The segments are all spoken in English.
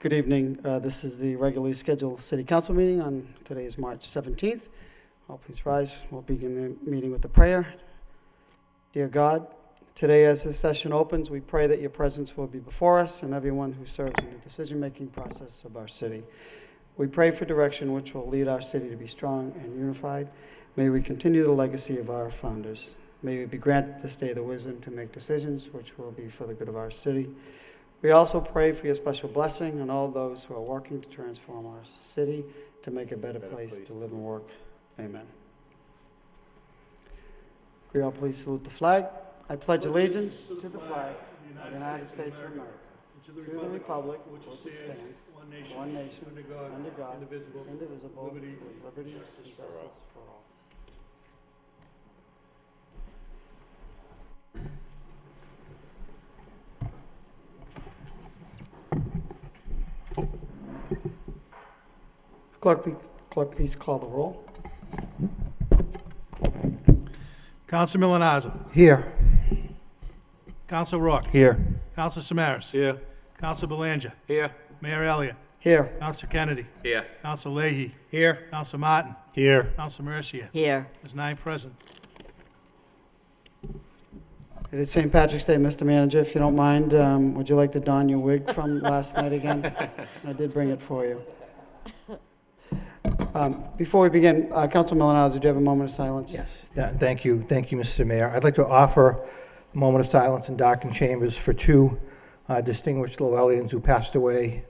Good evening. This is the regularly scheduled City Council meeting on today is March 17th. All please rise. We'll begin the meeting with the prayer. Dear God, today as this session opens, we pray that your presence will be before us and everyone who serves in the decision-making process of our city. We pray for direction which will lead our city to be strong and unified. May we continue the legacy of our founders. May we be granted this day the wisdom to make decisions which will be for the good of our city. We also pray for your special blessing on all those who are working to transform our city to make a better place to live and work. Amen. Could we all please salute the flag? I pledge allegiance to the flag of the United States of America, to the republic which stands one nation, under God, indivisible, with liberty and justice for all. Clerk, please call the roll. Counsel Milonazo. Here. Counsel Rourke. Here. Counsel Samaras. Here. Counsel Belanger. Here. Mayor Elliott. Here. Counsel Kennedy. Here. Counsel Leahy. Here. Counsel Martin. Here. Counsel Mercier. Here. There's 9 present. It is St. Patrick's Day, Mr. Manager. If you don't mind, would you like to don your wig from last night again? I did bring it for you. Before we begin, Council Milonazo, do you have a moment of silence? Yes. Thank you, Mr. Mayor. I'd like to offer a moment of silence in darkened chambers for 2 distinguished Lowellians who passed away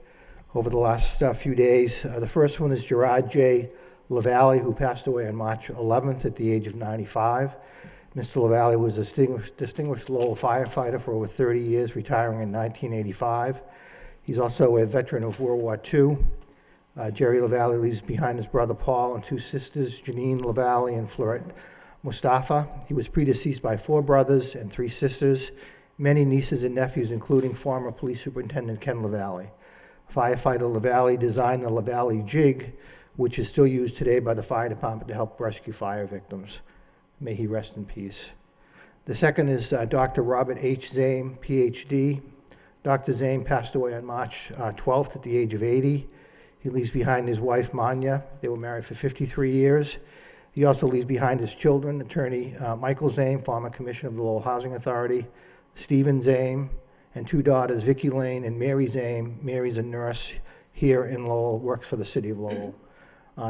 over the last few days. The first one is Gerard J. LaValle, who passed away on March 11th at the age of 95. Mr. LaValle was a distinguished Lowell firefighter for over 30 years, retiring in 1985. He's also a veteran of World War II. Jerry LaValle leaves behind his brother Paul and 2 sisters, Janine LaValle and Florette Mustafa. He was predeceased by 4 brothers and 3 sisters, many nieces and nephews, including former Police Superintendent Ken LaValle. Firefighter LaValle designed the LaValle jig, which is still used today by the fire department to help rescue fire victims. May he rest in peace. The second is Dr. Robert H. Zame, Ph.D. Dr. Zame passed away on March 12th at the age of 80. He leaves behind his wife, Manya. They were married for 53 years. He also leaves behind his children, attorney Michael Zame, former commissioner of the Lowell Housing Authority, Stephen Zame, and 2 daughters, Vicki Lane and Mary Zame. Mary's a nurse here in Lowell, works for the city of Lowell.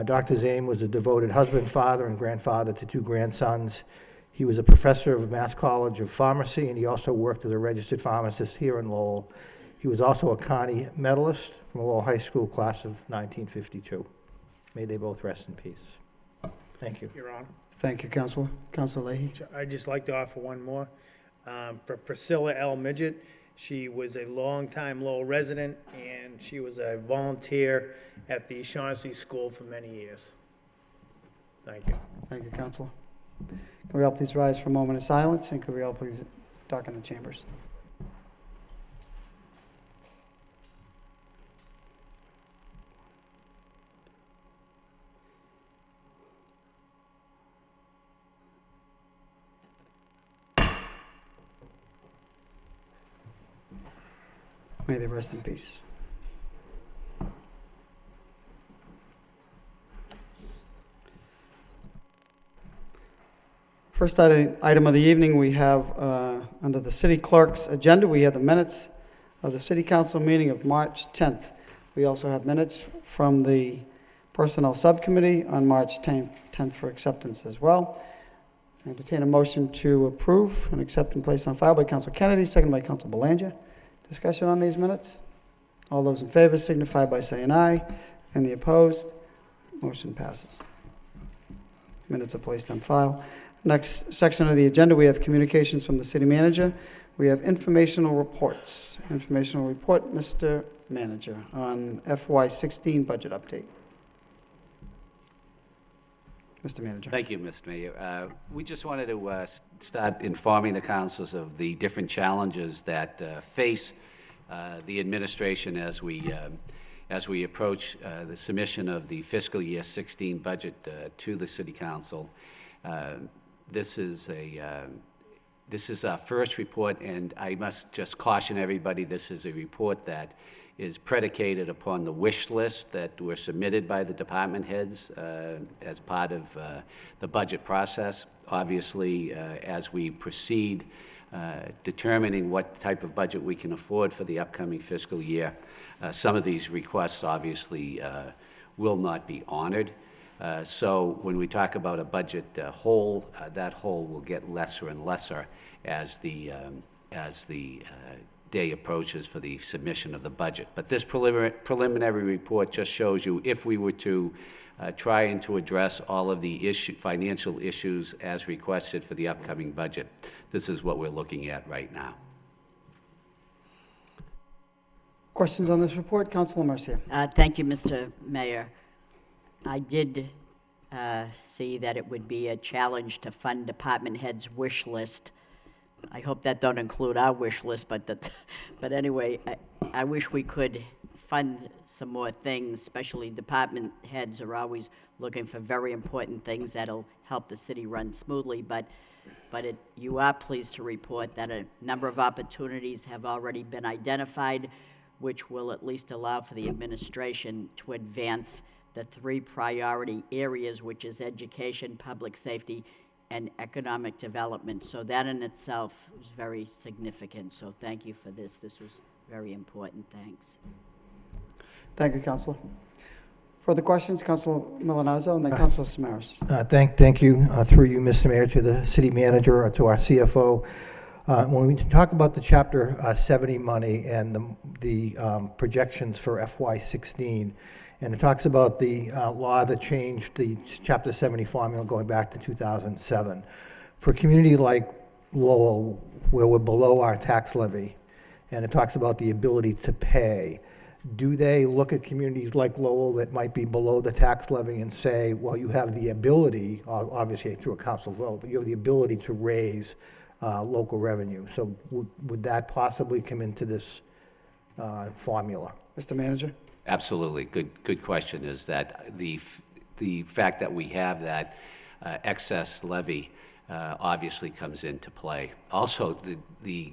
Dr. Zame was a devoted husband, father, and grandfather to 2 grandsons. He was a professor of Mass College of Pharmacy, and he also worked as a registered pharmacist here in Lowell. He was also a Connie medalist from Lowell High School class of 1952. May they both rest in peace. Thank you. Your Honor. Thank you, Councilor. Councilor Leahy. I'd just like to offer one more. For Priscilla L. Midget, she was a longtime Lowell resident, and she was a volunteer at the Shaughnessy School for many years. Thank you. Thank you, Councilor. Can we all please rise for a moment of silence, and could we all please darken the chambers? May they rest in peace. First item of the evening, we have under the city clerk's agenda, we have the minutes of the city council meeting of March 10th. We also have minutes from the personnel subcommittee on March 10th for acceptance as well. I entertain a motion to approve and accept and place on file by Council Kennedy, seconded by Council Belanger. Discussion on these minutes? All those in favor signify by saying aye. And the opposed? Motion passes. Minutes are placed on file. Next section of the agenda, we have communications from the city manager. We have informational reports. Informational report, Mr. Manager, on FY16 budget update. Mr. Manager. Thank you, Mr. Mayor. We just wanted to start informing the councils of the different challenges that face the administration as we approach the submission of the fiscal year 16 budget to the City Council. This is This is our first report, and I must just caution everybody, this is a report that is predicated upon the wish list that were submitted by the department heads as part of the budget process. Obviously, as we proceed determining what type of budget we can afford for the upcoming fiscal year, some of these requests obviously will not be honored. So when we talk about a budget hole, that hole will get lesser and lesser as the day approaches for the submission of the budget. But this preliminary report just shows you if we were to try and to address all of the financial issues as requested for the upcoming budget, this is what we're looking at right now. Questions on this report? Councilor Mercia. Thank you, Mr. Mayor. I did see that it would be a challenge to fund department heads' wish list. I hope that don't include our wish list, but anyway, I wish we could fund some more things, especially department heads are always looking for very important things that'll help the city run smoothly, but you are pleased to report that a number of opportunities have already been identified, which will at least allow for the administration to advance the 3 priority areas, which is education, public safety, and economic development. So that in itself is very significant. So thank you for this. This was very important. Thanks. Thank you, Councilor. Further questions? Councilor Milonazo and then Councilor Samaras. Thank you, through you, Mr. Mayor, to the city manager, to our CFO. When we talk about the Chapter 70 money and the projections for FY16, and it talks about the law that changed the Chapter 70 formula going back to 2007. For a community like Lowell, where we're below our tax levy, and it talks about the ability to pay, do they look at communities like Lowell that might be below the tax levy and say, well, you have the ability, obviously through a council vote, but you have the ability to raise local revenue? So would that possibly come into this formula? Mr. Manager? Absolutely. Good question. Is that the fact that we have that excess levy obviously comes into play. Also, the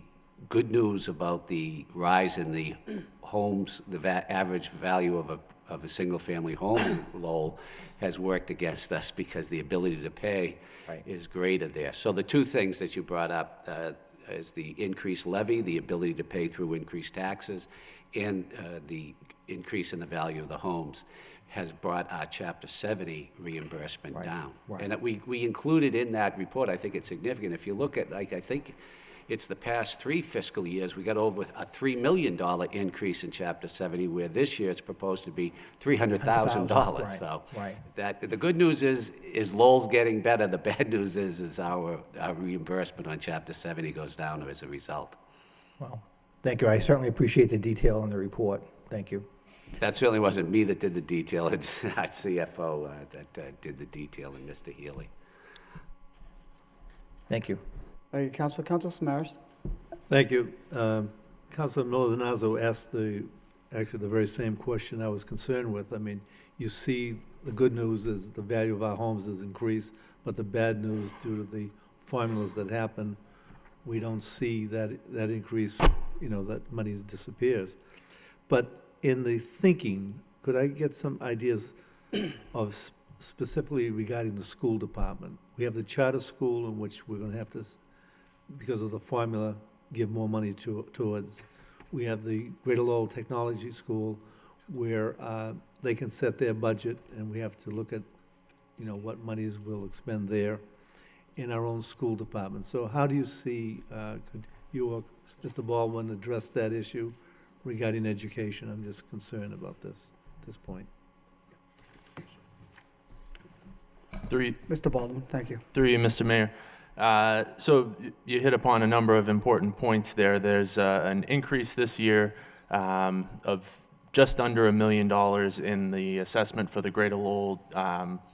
good news about the rise in the homes, the average value of a single-family home in Lowell has worked against us because the ability to pay is greater there. So the two things that you brought up is the increased levy, the ability to pay through increased taxes, and the increase in the value of the homes has brought our Chapter 70 reimbursement down. Right. And we included in that report, I think it's significant. If you look at, I think it's the past 3 fiscal years, we got over a $3 million increase in Chapter 70, where this year it's proposed to be $300,000. Right, So right. that the good news is Lowell's getting better. The bad news is our reimbursement on Chapter 70 goes down as a result. Well, thank you. I certainly appreciate the detail in the report. Thank you. That certainly wasn't me that did the detail. It's our CFO that did the detail, and Mr. Healy. Thank you. Thank you, Councilor. Councilor Samaras. Thank you. Councilor Milonazo asked actually the very same question I was concerned with. I mean, you see the good news is the value of our homes has increased, but the bad news due to the formulas that happen, we don't see that increase, that money disappears. But in the thinking, could I get some ideas of specifically regarding the school department? We have the charter school in which we're going to have to, because of the formula, give more money towards. We have the Greater Lowell Technology School where they can set their budget, and we have to look at, what monies we'll expend there in our own school department. So how do you see, could you or Mr. Baldwin address that issue regarding education? I'm just concerned about this at this point. Mr. Baldwin, thank you. Through you, Mr. Mayor. So you hit upon a number of important points there. There's an increase this year of just under $1 million in the assessment for the Greater Lowell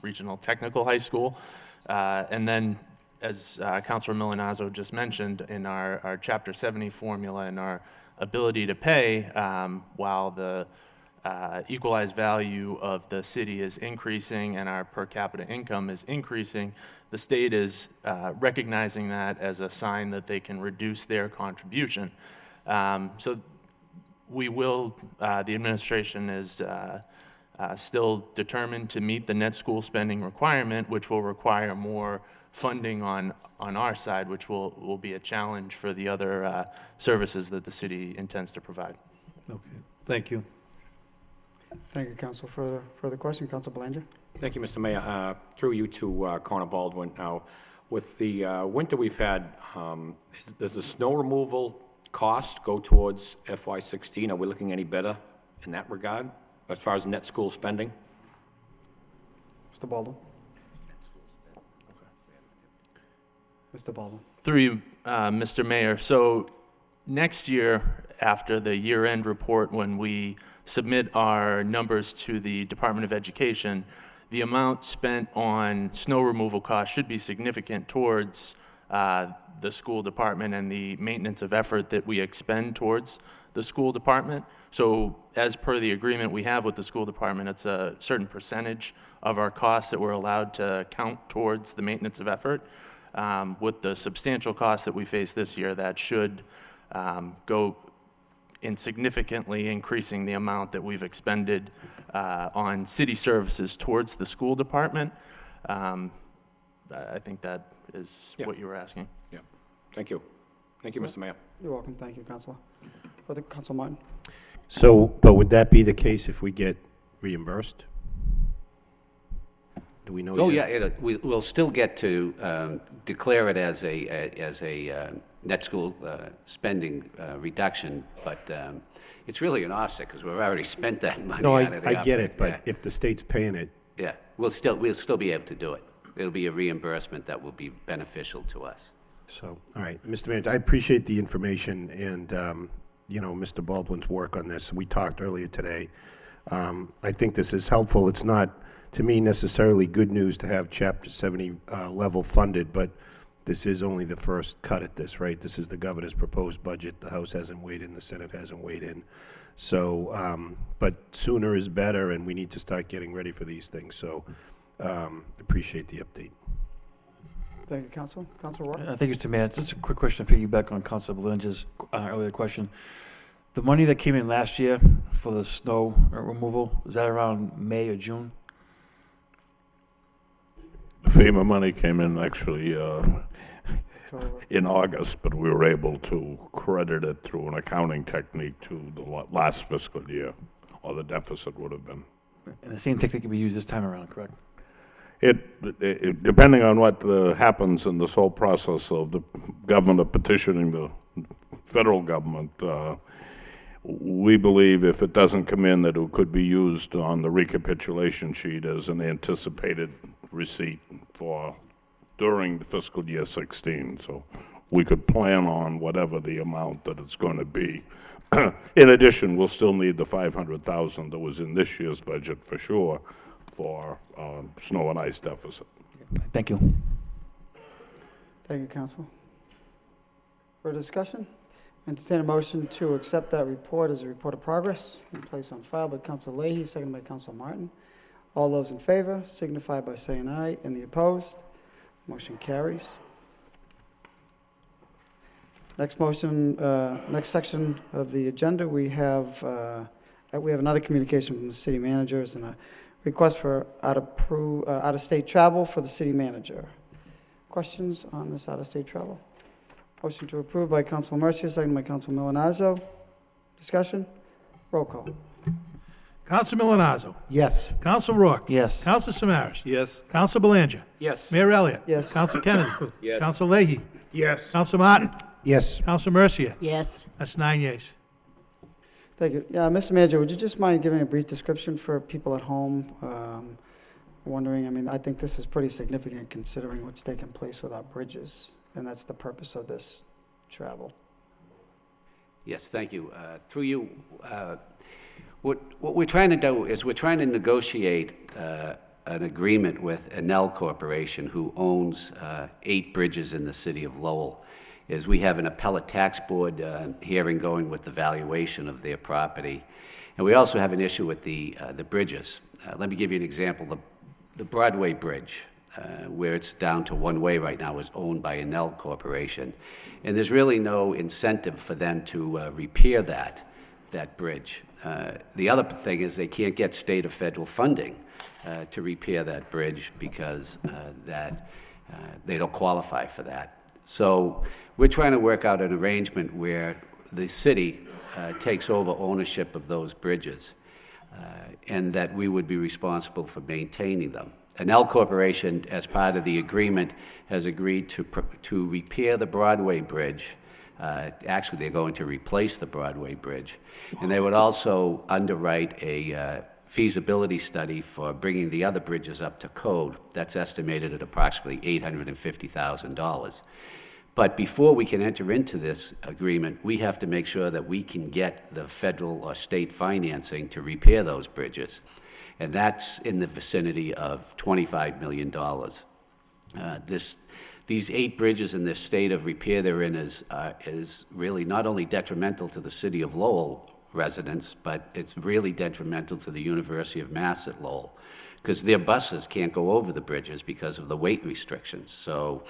Regional Technical High School. And then, as Councilor Milonazo just mentioned, in our Chapter 70 formula and our ability to pay, while the equalized value of the city is increasing and our per capita income is increasing, the state is recognizing that as a sign that they can reduce their contribution. So we will, the administration is still determined to meet the net school spending requirement, which will require more funding on our side, which will be a challenge for the other services that the city intends to provide. Okay, thank you. Thank you, Council. Further question, Council Belanger? Thank you, Mr. Mayor. Through you to Connor Baldwin. Now, with the winter we've had, does the snow removal cost go towards FY16? Are we looking any better in that regard, as far as net school spending? Mr. Baldwin? Mr. Baldwin? Through you, Mr. Mayor. So next year, after the year-end report, when we submit our numbers to the Department of Education, the amount spent on snow removal costs should be significant towards the school department and the maintenance of effort that we expend towards the school department. So as per the agreement we have with the school department, it's a certain percentage of our costs that we're allowed to count towards the maintenance of effort. With the substantial costs that we face this year, that should go in significantly increasing the amount that we've expended on city services towards the school department. I think that is what you were asking. Yeah. Thank you. Thank you, Mr. Mayor. You're welcome. Thank you, Councilor. Further, Council Martin? So, but would that be the case if we get reimbursed? Do we know Oh, yet? yeah, we'll still get to declare it as a net school spending reduction, but it's really an offset, because we've already spent that money No, out of the I get it, operating- but if the state's paying it, Yeah, we'll still be able to do it. It'll be a reimbursement that will be beneficial to us. so, all right. Mr. Manager, I appreciate the information and, you know, Mr. Baldwin's work on this. We talked earlier today. I think this is helpful. It's not, to me, necessarily good news to have Chapter 70 level funded, but this is only the first cut at this, right? This is the governor's proposed budget. The House hasn't weighed in, the Senate hasn't weighed in. So, but sooner is better, and we need to start getting ready for these things. So, appreciate the update. Thank you, Council. Council Roy? Thank you, Mr. Mayor. Just a quick question to piggyback on Council Belanger's earlier question. The money that came in last year for the snow removal, is that around May or June? The FEMA money came in actually October. in August, but we were able to credit it through an accounting technique to the last fiscal year, or the deficit would have been. And the same technique can be used this time around, correct? It depending on what happens in this whole process of the government petitioning the federal government, we believe if it doesn't come in, that it could be used on the recapitulation sheet as an anticipated receipt for during the fiscal year 16. So we could plan on whatever the amount that it's going to be. In addition, we'll still need the $500,000 that was in this year's budget for sure for snow and ice deficit. Thank you. Thank you, Council. Further discussion? Entertain a motion to accept that report as a report of progress and place on file by Council Leahy, seconded by Council Martin. All those in favor signify by saying aye. And the opposed? Motion carries. Next motion, next section of the agenda, we have another communication from the city managers and a request for out-of-state travel for the city manager. Questions on this out-of-state travel? Motion to approve by Council Mercia, seconded by Council Milonazo. Discussion? Roll call. Counsel Milonazo. Yes. Counsel Rourke. Yes. Counsel Samaras. Yes, Counsel Belanger. Yes. Mayor Elliott. Yes. Counsel Kennedy. Yes. Counsel Leahy. Yes. Counsel Martin. Yes. Counsel Mercia. Yes, That's 9 yeas. Thank you. Yeah, Mr. Manager, would you just mind giving a brief description for people at home wondering? I mean, I think this is pretty significant considering what's taking place with our bridges, and that's the purpose of this travel. Yes, thank you. Through you, what we're trying to do is we're trying to negotiate an agreement with Enel Corporation, who owns 8 bridges in the city of Lowell. Is we have an appellate tax board hearing going with the valuation of their property. And we also have an issue with the bridges. Let me give you an example. The Broadway Bridge. where it's down to one way right now, is owned by an L corporation. And there's really no incentive for them to repair that bridge. The other thing is they can't get state or federal funding to repair that bridge because they don't qualify for that. So we're trying to work out an arrangement where the city takes over ownership of those bridges, and that we would be responsible for maintaining them. An L Corporation, as part of the agreement, has agreed to repair the Broadway Bridge. Actually, they're going to replace the Broadway Bridge. And they would also underwrite a feasibility study for bringing the other bridges up to code. That's estimated at approximately $850,000. But before we can enter into this agreement, we have to make sure that we can get the federal or state financing to repair those bridges. And that's in the vicinity of $25 million. These 8 bridges in this state of repair they're in is really not only detrimental to the city of Lowell residents, but it's really detrimental to the University of Mass at Lowell, because their buses can't go over the bridges because of the weight restrictions. So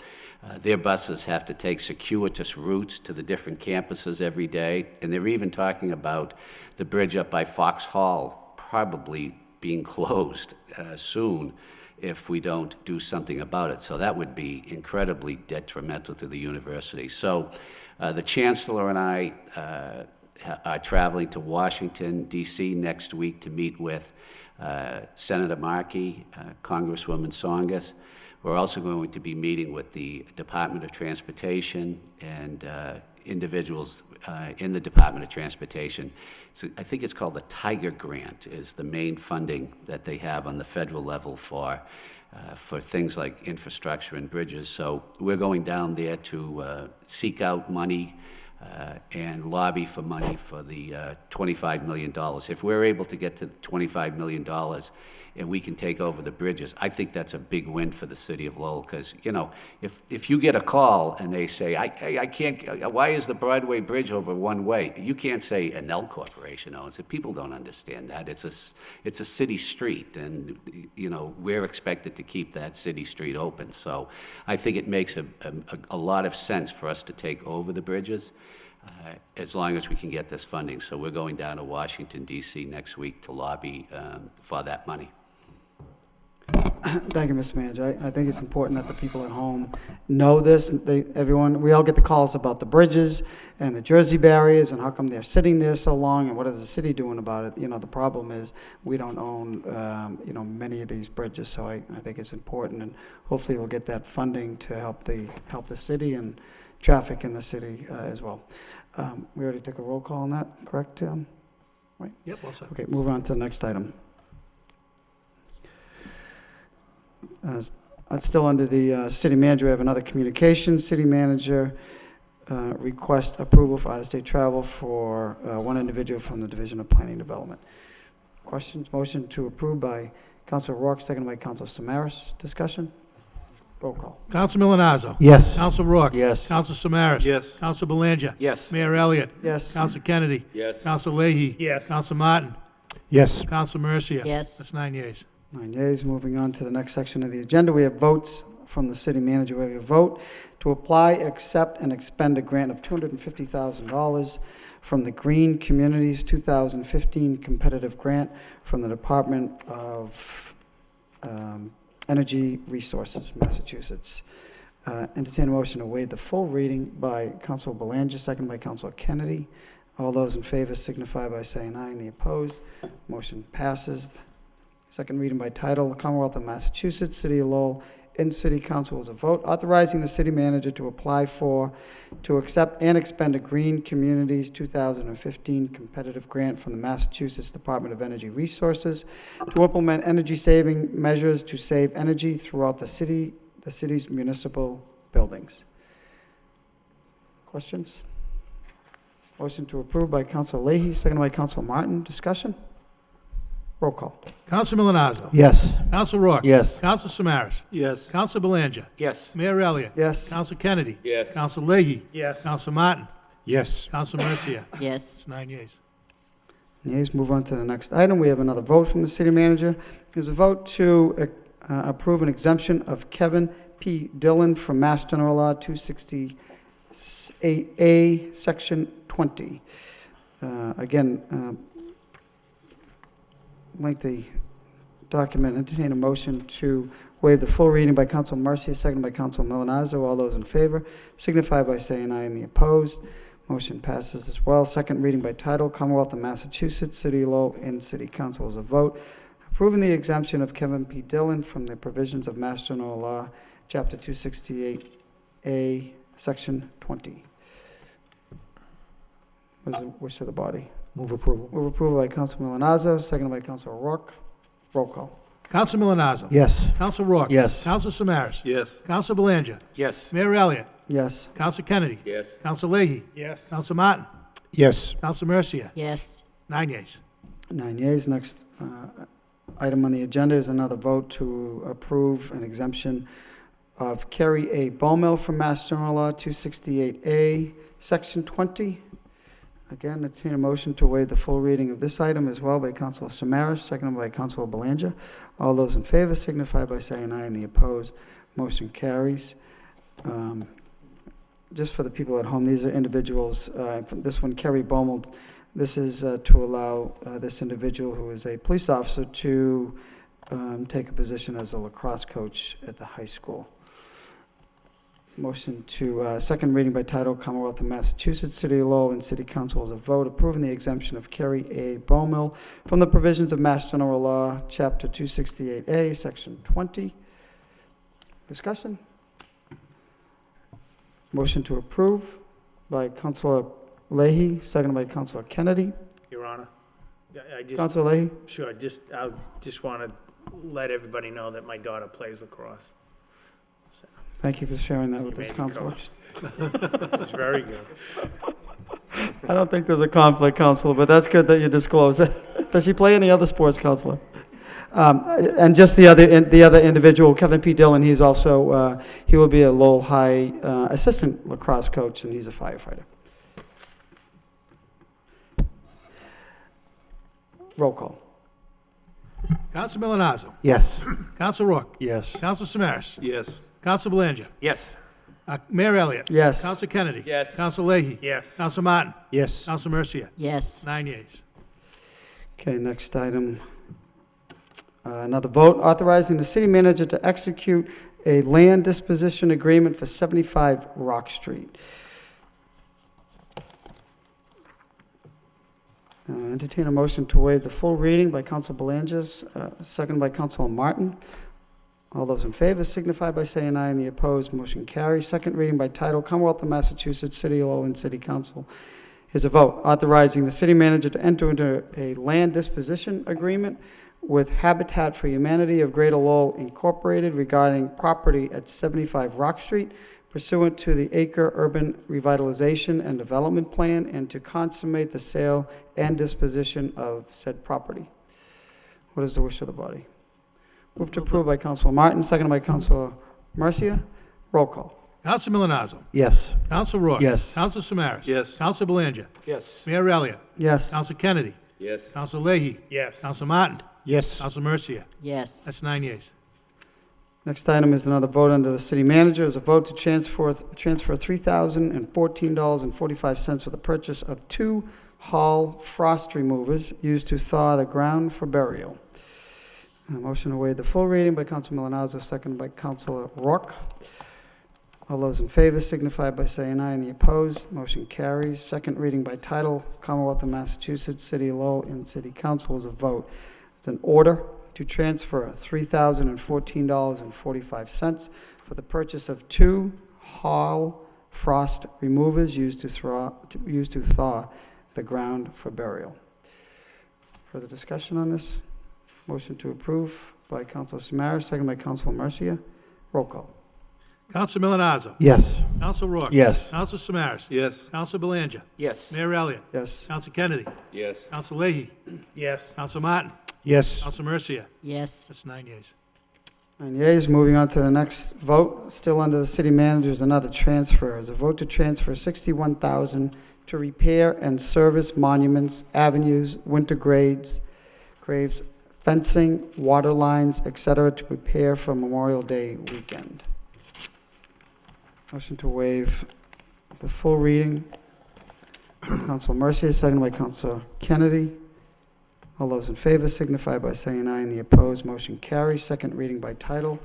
their buses have to take circuitous routes to the different campuses every day, and they're even talking about the bridge up by Fox Hall probably being closed soon if we don't do something about it. So that would be incredibly detrimental to the university. So the Chancellor and I are traveling to Washington, D.C. next week to meet with Senator Markey, Congresswoman Tsongas. We're also going to be meeting with the Department of Transportation and individuals in the Department of Transportation. I think it's called the Tiger Grant, is the main funding that they have on the federal level for things like infrastructure and bridges. So we're going down there to seek out money and lobby for money for the $25 million. If we're able to get to $25 million and we can take over the bridges, I think that's a big win for the city of Lowell, because, you know, if you get a call and they say, I can't, why is the Broadway Bridge over one way? You can't say an L Corporation owns it. People don't understand that. It's a city street, and, you know, we're expected to keep that city street open. So I think it makes a lot of sense for us to take over the bridges, as long as we can get this funding. So we're going down to Washington, D.C. next week to lobby for that money. Thank you, Mr. Manager. I think it's important that the people at home know this. We all get the calls about the bridges and the Jersey barriers and how come they're sitting there so long and what is the city doing about it. You know, the problem is we don't own, many of these bridges, so I think it's important, and hopefully we'll get that funding to help the city and traffic in the city as well. We already took a roll call on that, correct? Right? Yep, well said. Okay, move on to the next item. Still under the city manager, we have another communication. City manager requests approval for out-of-state travel for one individual from the Division of Planning and Development. Questions? Motion to approve by Council Rourke, seconded by Council Samaras. Discussion? Roll call. Counsel Milonazo. Yes. Counsel Rourke. Yes. Counsel Samaras. Yes. Counsel Belanger. Yes. Mayor Elliott. Yes. Counsel Kennedy. Yes. Counsel Leahy. Yes. Counsel Martin. Yes. Counsel Mercia. Yes. That's 9 yeas. 9 yeas. Moving on to the next section of the agenda, we have votes from the city manager. We have a vote to apply, accept, and expend a grant of $250,000 from the Green Communities 2015 competitive grant from the Department of Energy Resources, Massachusetts. Entertain a motion to waive the full reading by Council Belanger, second by Council Kennedy. All those in favor signify by saying aye, and the opposed. Motion passes. Second reading by title, the Commonwealth of Massachusetts, City of Lowell, in City Council is a vote authorizing the city manager to apply for, to accept and expend a Green Communities 2015 competitive grant from the Massachusetts Department of Energy Resources to implement energy-saving measures to save energy throughout the city's municipal buildings. Questions? Motion to approve by Council Leahy, seconded by Council Martin. Discussion? Roll call. Counsel Milonazo. Yes. Counsel Rourke. Yes. Counsel Samaras. Yes. Counsel Belanger. Yes. Mayor Elliott. Yes. Counsel Kennedy. Yes. Counsel Leahy. Yes. Counsel Martin. Yes. Counsel Mercia. Yes. It's 9 yeas. Yeas. Move on to the next item. We have another vote from the city manager. There's a vote to approve an exemption of Kevin P. Dillon from Mass General Law 268A, Section 20. Again, lengthy document. Entertain a motion to waive the full reading by Council Mercia, seconded by Council Milonazo. All those in favor signify by saying aye, and the opposed. Motion passes as well. Second reading by title, Commonwealth of Massachusetts, City of Lowell, and City Council as a vote, approving the exemption of Kevin P. Dillon from the provisions of Mass General Law, Chapter 268A, Section 20. What is the wish of the body? Move approval. Move approval by Council Milonazo, seconded by Council O'Rourke. Roll call. Counsel Milonazo. Yes. Counsel Rourke. Yes. Counsel Samaras. Yes. Counsel Belanger. Yes. Mayor Elliott. Yes. Counsel Kennedy. Yes. Counsel Leahy. Yes. Counsel Martin. Yes. Counsel Mercia. Yes. 9 yeas. 9 yeas. Next item on the agenda is another vote to approve an exemption of Kerry A. Bowmill from Mass General Law 268A, Section 20. Again, entertain a motion to waive the full reading of this item as well by Councilor Samaras, seconded by Councilor Belanger. All those in favor signify by saying aye, and the opposed. Motion carries. Just for the people at home, these are individuals. This one, Kerry Bowmill, this is to allow this individual who is a police officer to take a position as a lacrosse coach at the high school. Motion to second reading by title, Commonwealth of Massachusetts, City of Lowell, and City Council as a vote, approving the exemption of Kerry A. Bowmill from the provisions of Mass General Law, Chapter 268A, Section 20. Discussion? Motion to approve by Councilor Leahy, seconded by Councilor Kennedy. Your Honor, I just, Councilor Leahy? sure, I just want to let everybody know that my daughter plays lacrosse. Thank you for sharing that with She us, may be Councilor. coached. She's very good. I don't think there's a conflict, Councilor, but that's good that you disclose it. Does she play any other sports, Councilor? And just the other individual, Kevin P. Dillon, he's also, he will be a Lowell High assistant lacrosse coach, and he's a firefighter. Roll call. Counsel Milonazo. Yes. Counsel Rourke. Yes. Counsel Samaras. Yes. Counsel Belanger. Yes. Mayor Elliott. Yes. Counsel Kennedy. Yes. Counsel Leahy. Yes. Counsel Martin. Yes. Counsel Mercia. Yes. 9 yeas. Okay, next item. Another vote authorizing the city manager to execute a land disposition agreement for 75 Rock Street. Entertain a motion to waive the full reading by Council Belanger, second by Council Martin. All those in favor signify by saying aye, and the opposed. Motion carries. Second reading by title, Commonwealth of Massachusetts, City of Lowell, and City Council is a vote authorizing the city manager to enter into a land disposition agreement with Habitat for Humanity of Greater Lowell Incorporated regarding property at 75 Rock Street pursuant to the Acre Urban Revitalization and Development Plan, and to consummate the sale and disposition of said property. What is the wish of the body? Move to approve by Councilor Martin, seconded by Councilor Mercia. Roll call. Counsel Milonazo. Yes. Counsel Rourke. Yes. Counsel Samaras. Yes. Counsel Belanger. Yes. Mayor Elliott. Yes. Counsel Kennedy. Yes. Counsel Leahy. Yes. Counsel Martin. Yes. Counsel Mercia. Yes. That's 9 yeas. Next item is another vote under the city manager. Is a vote to transfer $3,014.45 for the purchase of 2 Hall frost removers used to thaw the ground for burial. Motion to waive the full reading by Council Milonazo, seconded by Councilor Rourke. All those in favor signify by saying aye, and the opposed. Motion carries. Second reading by title, Commonwealth of Massachusetts, City of Lowell, and City Council is a vote. It's an order to transfer $3,014.45 for the purchase of 2 Hall frost removers used to thaw the ground for burial. Further discussion on this? Motion to approve by Councilor Samaras, second by Councilor Mercia. Roll call. Counsel Milonazo. Yes. Counsel Rourke. Yes. Counsel Samaras. Yes. Counsel Belanger. Yes. Mayor Elliott. Yes. Counsel Kennedy. Yes. Counsel Leahy. Yes. Counsel Martin. Yes. Counsel Mercia. Yes. That's 9 yeas. 9 yeas. Moving on to the next vote, still under the city manager, is another transfer. Is a vote to transfer $61,000 to repair and service monuments, avenues, winter graves, fencing, water lines, etc., to prepare for Memorial Day weekend. Motion to waive the full reading. Council Mercia, seconded by Council Kennedy. All those in favor signify by saying aye, and the opposed, motion carries. Second reading by title.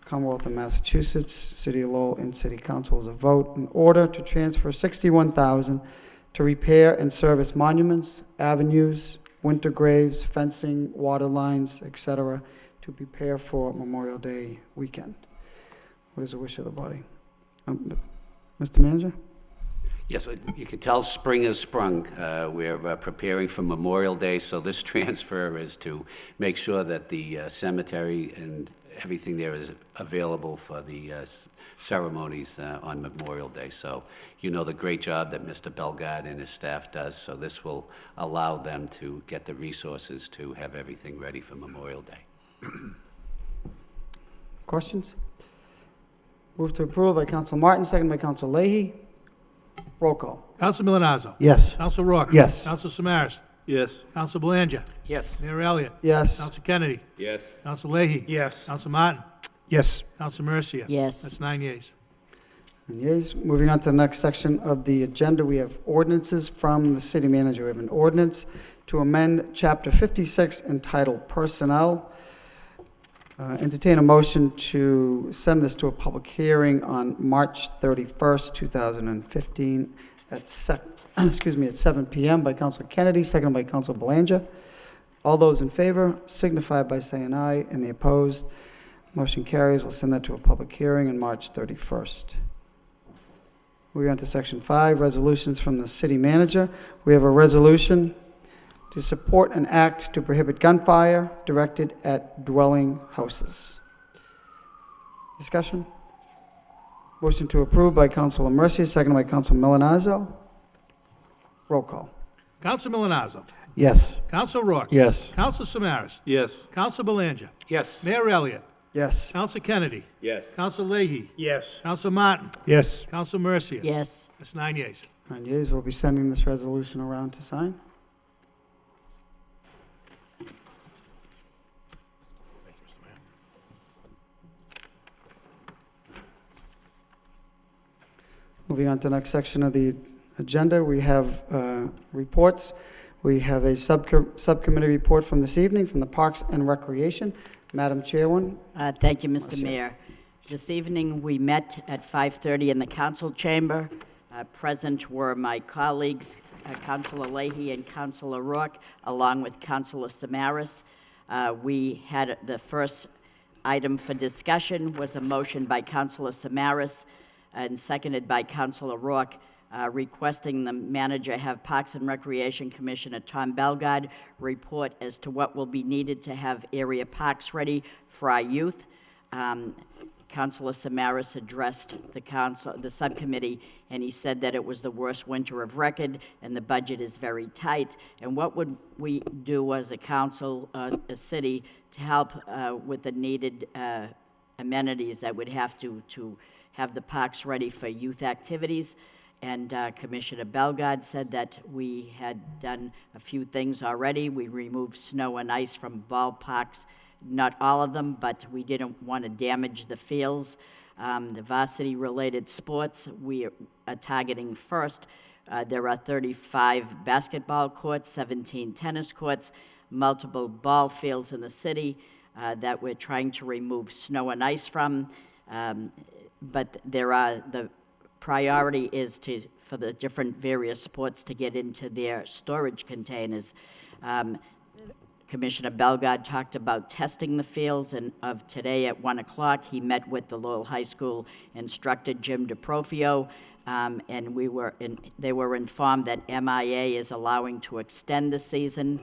Commonwealth of Massachusetts, City of Lowell, and City Council is a vote in order to transfer $61,000 to repair and service monuments, avenues, winter graves, fencing, water lines, etc., to prepare for Memorial Day weekend. What is the wish of the body? Mr. Manager? Yes, you can tell spring has sprung. We're preparing for Memorial Day, so this transfer is to make sure that the cemetery and everything there is available for the ceremonies on Memorial Day. So you know the great job that Mr. Belgard and his staff does, so this will allow them to get the resources to have everything ready for Memorial Day. Questions? Move to approve by Council Martin, second by Council Leahy. Roll call. Counsel Milonazo. Yes. Counsel Rourke. Yes. Counsel Samaras. Yes. Counsel Belanger. Yes. Mayor Elliott. Yes. Counsel Kennedy. Yes. Counsel Leahy. Yes. Counsel Martin. Yes. Counsel Mercia. Yes. That's 9 yeas. And yeas. Moving on to the next section of the agenda, we have ordinances from the city manager. We have an ordinance to amend Chapter 56 entitled Personnel. Entertain a motion to send this to a public hearing on March 31st, 2015 at 7 p.m. by Council Kennedy, seconded by Council Belanger. All those in favor signify by saying aye, and the opposed, motion carries. We'll send that to a public hearing on March 31st. Moving on to Section 5, resolutions from the city manager. We have a resolution to support an act to prohibit gunfire directed at dwelling houses. Discussion? Motion to approve by Councilor Mercia, seconded by Council Milonazo. Roll call. Counsel Milonazo. Yes. Counsel Rourke. Yes. Counsel Samaras. Yes. Counsel Belanger. Yes. Mayor Elliott. Yes. Counsel Kennedy. Yes. Counsel Leahy. Yes. Counsel Martin. Yes. Counsel Mercia. Yes. That's 9 yeas. 9 yeas. We'll be sending this resolution around to sign. Moving on to the next section of the agenda, we have reports. We have a subcommittee report from this evening from the Parks and Recreation. Madam Chairwoman. Thank you, Mr. Marcia. Mayor. This evening, we met at 5:30 in the council chamber. Present were my colleagues, Councilor Leahy and Councilor Rourke, along with Councilor Samaras. We had the first item for discussion was a motion by Councilor Samaras and seconded by Councilor Rourke, requesting the manager have Parks and Recreation Commissioner Tom Belgard report as to what will be needed to have area parks ready for our youth. Councilor Samaras addressed the subcommittee, and he said that it was the worst winter of record, and the budget is very tight. And what would we do as a council, a city, to help with the needed amenities that would have to have the parks ready for youth activities? And Commissioner Belgard said that we had done a few things already. We removed snow and ice from ballparks, not all of them, but we didn't want to damage the fields. The varsity-related sports, we are targeting first. There are 35 basketball courts, 17 tennis courts, multiple ball fields in the city that we're trying to remove snow and ice from. But the priority is for the different various sports to get into their storage containers. Commissioner Belgard talked about testing the fields, and of today at 1 o'clock, he met with the Lowell High School instructor, Jim DeProfio, and they were informed that MIA is allowing to extend the season.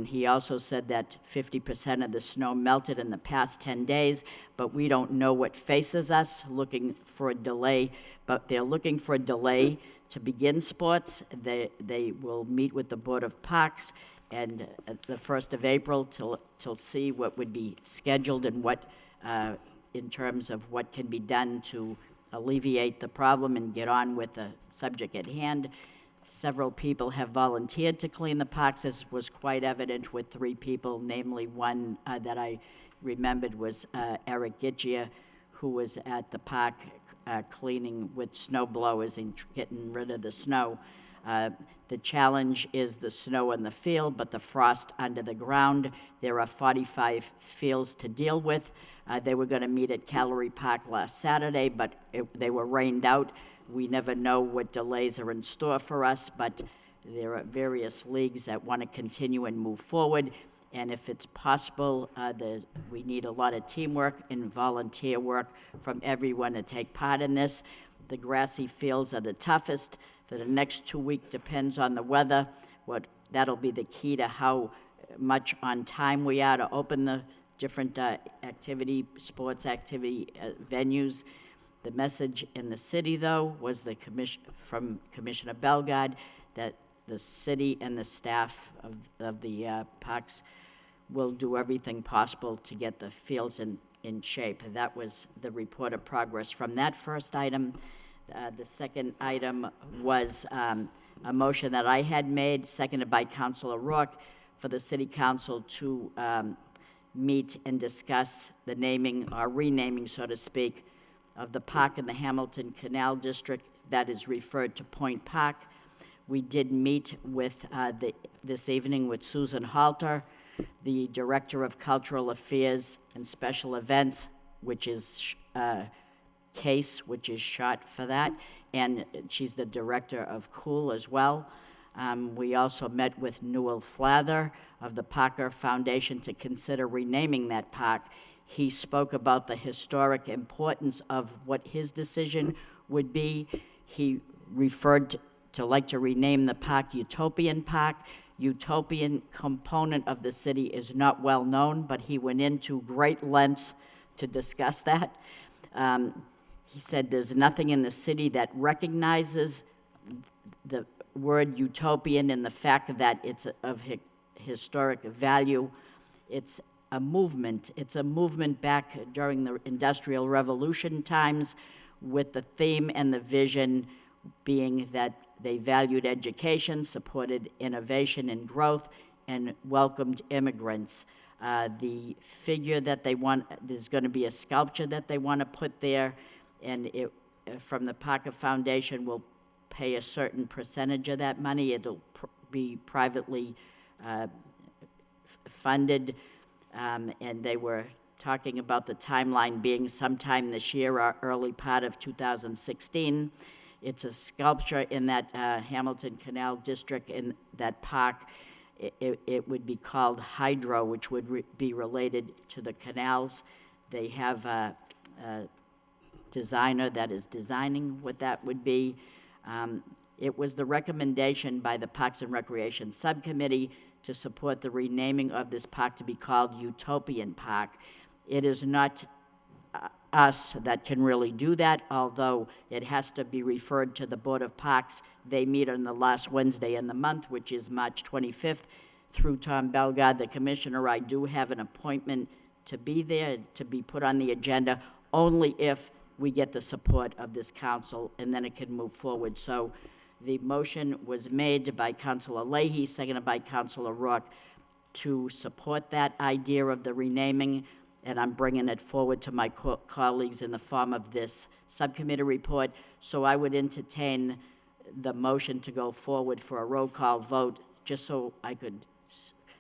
He also said that 50% of the snow melted in the past 10 days, but we don't know what faces us, looking for a delay. But they're looking for a delay to begin sports. They will meet with the Board of Parks and the 1st of April till see what would be scheduled and what, in terms of what can be done to alleviate the problem and get on with the subject at hand. Several people have volunteered to clean the parks, as was quite evident with 3 people, namely one that I remembered was Eric Gitchia, who was at the park cleaning with snow blowers and getting rid of the snow. The challenge is the snow in the field, but the frost under the ground. There are 45 fields to deal with. They were going to meet at Callery Park last Saturday, but they were rained out. We never know what delays are in store for us, but there are various leagues that want to continue and move forward. And if it's possible, we need a lot of teamwork and volunteer work from everyone to take part in this. The grassy fields are the toughest. For the next 2 weeks depends on the weather. That'll be the key to how much on time we are to open the different sports activity venues. The message in the city, though, was from Commissioner Bellegarde that the city and the staff of the parks will do everything possible to get the fields in shape. That was the report of progress from that first item. The second item was a motion that I had made, seconded by Councilor Rourke, for the city council to meet and discuss the naming, or renaming, so to speak, of the park in the Hamilton Canal District that is referred to Point Park. We did meet with this evening with Susan Halter, the Director of Cultural Affairs and Special Events, which is Case, which is short for that, and she's the Director of Cool as well. We also met with Newell Flather of the Parker Foundation to consider renaming that park. He spoke about the historic importance of what his decision would be. He referred to like to rename the park Utopian Park. Utopian component of the city is not well known, but he went into great lengths to discuss that. He said there's nothing in the city that recognizes the word utopian and the fact that it's of historic value. It's a movement. It's a movement back during the Industrial Revolution times, with the theme and the vision being that they valued education, supported innovation and growth, and welcomed immigrants. The figure that they want, there's going to be a sculpture that they want to put there, and from the Parker Foundation will pay a certain percentage of that money. It'll be privately funded, and they were talking about the timeline being sometime this year or early part of 2016. It's a sculpture in that Hamilton Canal District, in that park. It would be called Hydro, which would be related to the canals. They have a designer that is designing what that would be. It was the recommendation by the Parks and Recreation Subcommittee to support the renaming of this park to be called Utopian Park. It is not us that can really do that, although it has to be referred to the Board of Parks. They meet on the last Wednesday in the month, which is March 25th. Through Tom Bellegarde, the commissioner, I do have an appointment to be there, to be put on the agenda, only if we get the support of this council, and then it can move forward. So the motion was made by Councilor Leahy, seconded by Councilor Rourke, to support that idea of the renaming, and I'm bringing it forward to my colleagues in the form of this subcommittee report. So I would entertain the motion to go forward for a roll call vote, just so I could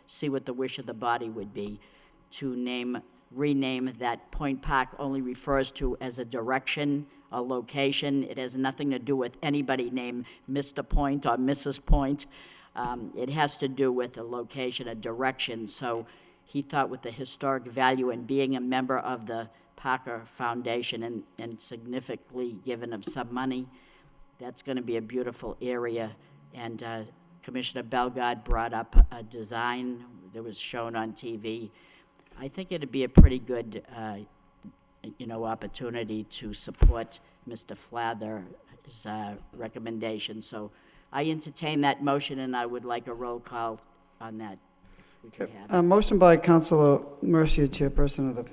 see what the wish of the body would be, to rename that Point Park only refers to as a direction, a location. It has nothing to do with anybody named Mr. Point or Mrs. Point. It has to do with a location, a direction. So he thought with the historic value and being a member of the Parker Foundation and significantly given of some money, that's going to be a beautiful area. And Commissioner Bellegarde brought up a design that was shown on TV. I think it'd be a pretty good, opportunity to support Mr. Flather's recommendation. So I entertain that motion, and I would like a roll call on that. We could have. Motion by Councilor Mercier, Chairperson of the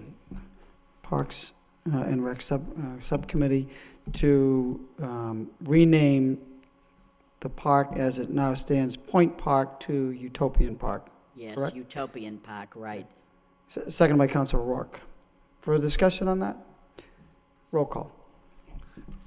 Parks and Rec Subcommittee, to rename the park as it now stands, Point Park to Utopian Park. Yes, Correct. Utopian Park, right. Seconded by Council Rourke. Further discussion on that? Roll call.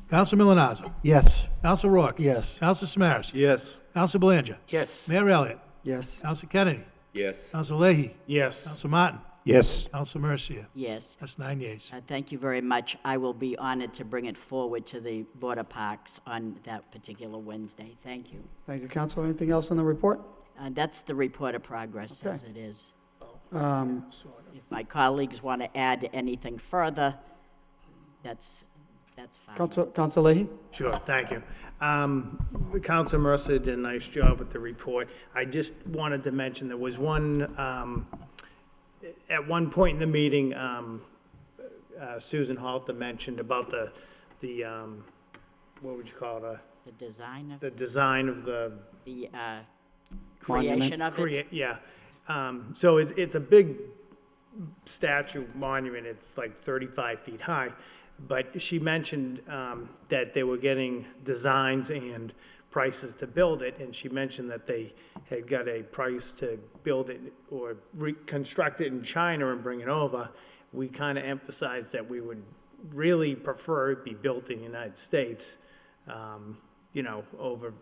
Counsel Milonazo. Yes. Counsel Rourke. Yes. Counsel Samaras. Yes. Counsel Belanger. Yes. Mayor Elliott. Yes. Counsel Kennedy. Yes. Counsel Leahy. Yes. Counsel Martin. Yes. Counsel Mercia. Yes. That's 9 yeas. Thank you very much. I will be honored to bring it forward to the Board of Parks on that particular Wednesday. Thank you. Thank you, Council. Anything else on the report? That's the report of progress as it is. Um, If my colleagues want to add anything further, that's fine. Council Leahy? Sure, thank you. Council Mercer did a nice job with the report. I just wanted to mention, there was one, at one point in the meeting, Susan Halter mentioned about the what would you call it? The design of The design of the the creation of it. Yeah. So it's a big statue monument. It's like 35 feet high. But she mentioned that they were getting designs and prices to build it, and she mentioned that they had got a price to build it or reconstruct it in China and bring it over. We kind of emphasized that we would really prefer it be built in the United States, you know, over,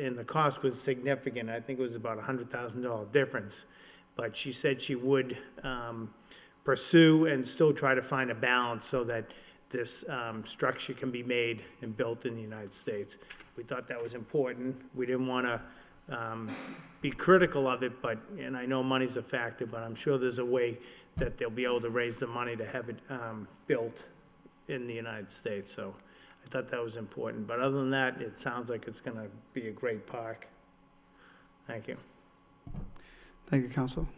and the cost was significant. I think it was about $100,000 difference. But she said she would pursue and still try to find a balance so that this structure can be made and built in the United States. We thought that was important. We didn't want to be critical of it, but, and I know money's a factor, but I'm sure there's a way that they'll be able to raise the money to have it built in the United States. So I thought that was important. But other than that, it sounds like it's going to be a great park. Thank you. Thank you, Council.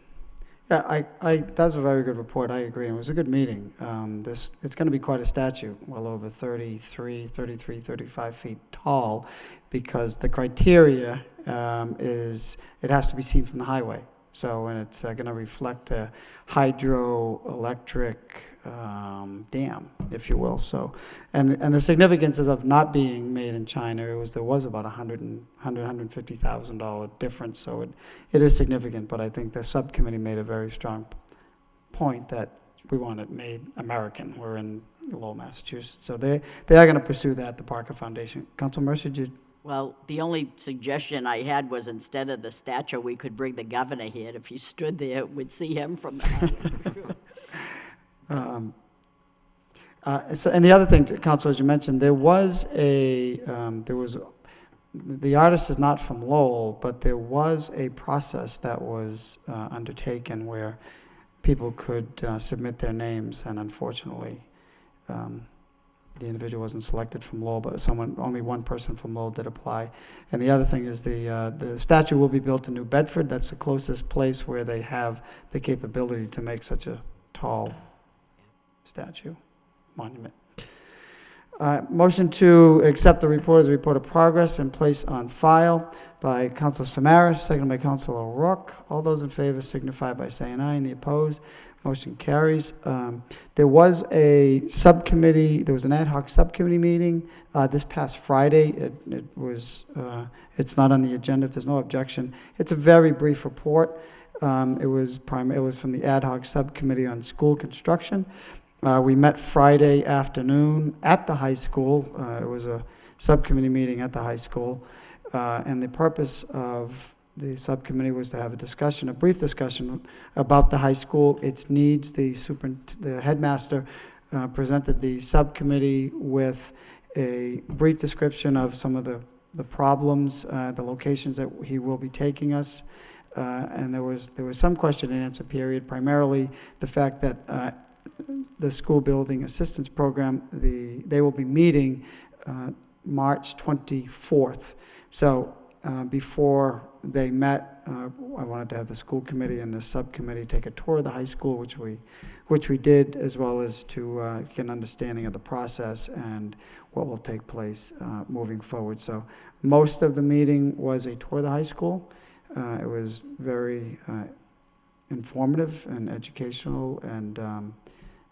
Yeah, that was a very good report. I agree. It was a good meeting. It's going to be quite a statue, well over 35 feet tall, because the criteria is it has to be seen from the highway. So, and it's going to reflect a hydroelectric dam, if you will. So, and the significance of not being made in China, there was about $150,000 difference. So it is significant, but I think the subcommittee made a very strong point that we want it made American. We're in Lowell, Massachusetts. So they are going to pursue that, the Parker Foundation. Council Mercer, did you? Well, the only suggestion I had was instead of the statue, we could bring the governor here. If he stood there, we'd see him from the highway. And the other thing, Council, as you mentioned, the artist is not from Lowell, but there was a process that was undertaken where people could submit their names, and unfortunately, the individual wasn't selected from Lowell, but only one person from Lowell did apply. And the other thing is the statue will be built in New Bedford. That's the closest place where they have the capability to make such a tall statue monument. Motion to accept the report as a report of progress and place on file by Councilor Samaras, seconded by Councilor O'Rourke. All those in favor signify by saying aye, and the opposed, motion carries. There was an ad hoc subcommittee meeting this past Friday. It's not on the agenda if there's no objection. It's a very brief report. It was from the ad hoc subcommittee on school construction. We met Friday afternoon at the high school. It was a subcommittee meeting at the high school. And the purpose of the subcommittee was to have a brief discussion about the high school, its needs. The headmaster presented the subcommittee with a brief description of some of the problems, the locations that he will be taking us. And there was some question and answer period, primarily the fact that the school building assistance program, they will be meeting March 24th. So before they met, I wanted to have the school committee and the subcommittee take a tour of the high school, which we did, as well as to get an understanding of the process and what will take place moving forward. So most of the meeting was a tour of the high school. It was very informative and educational, and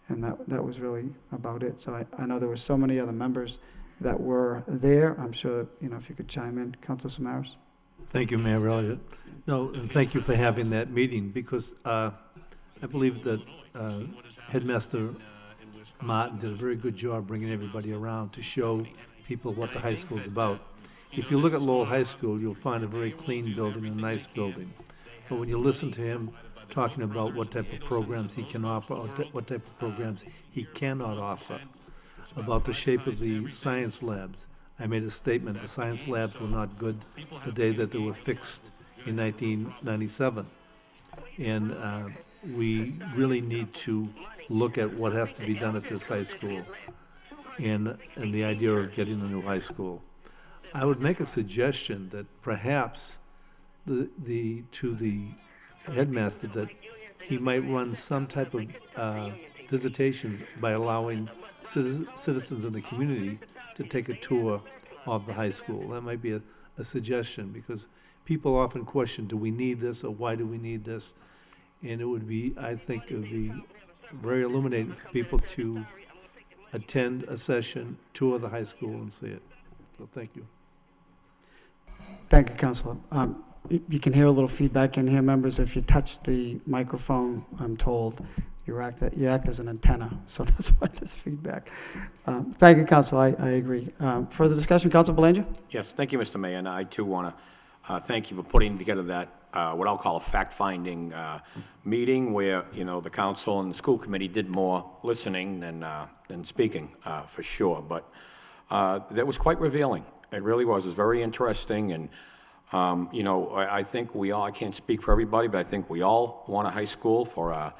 that was really about it. So I know there were so many other members that were there. I'm sure, if you could chime in, Council Samaras. Thank you, Mayor Elliott. No, and thank you for having that meeting, because I believe that Headmaster Martin did a very good job bringing everybody around to show people what the high school is about. If you look at Lowell High School, you'll find a very clean building, a nice building. But when you listen to him talking about what type of programs he can offer, or what type of programs he cannot offer, about the shape of the science labs, I made a statement, the science labs were not good the day that they were fixed in 1997. And we really need to look at what has to be done at this high school and the idea of getting a new high school. I would make a suggestion that perhaps to the headmaster that he might run some type of visitations by allowing citizens in the community to take a tour of the high school. That might be a suggestion, because people often question, do we need this, or why do we need this? And I think it would be very illuminating for people to attend a session, tour the high school, and see it. So thank you. Thank you, Councilor. You can hear a little feedback in here, members. If you touch the microphone, I'm told, you act as an antenna, so that's why there's feedback. Thank you, Council. I agree. Further discussion, Council Belanger? Yes, thank you, Mr. Mayor, and I too want to thank you for putting together that, what I'll call a fact-finding meeting where, the council and the school committee did more listening than speaking, for sure. But that was quite revealing. It really was. It was very interesting, and, I think we all, I can't speak for everybody, but I think we all want a high school for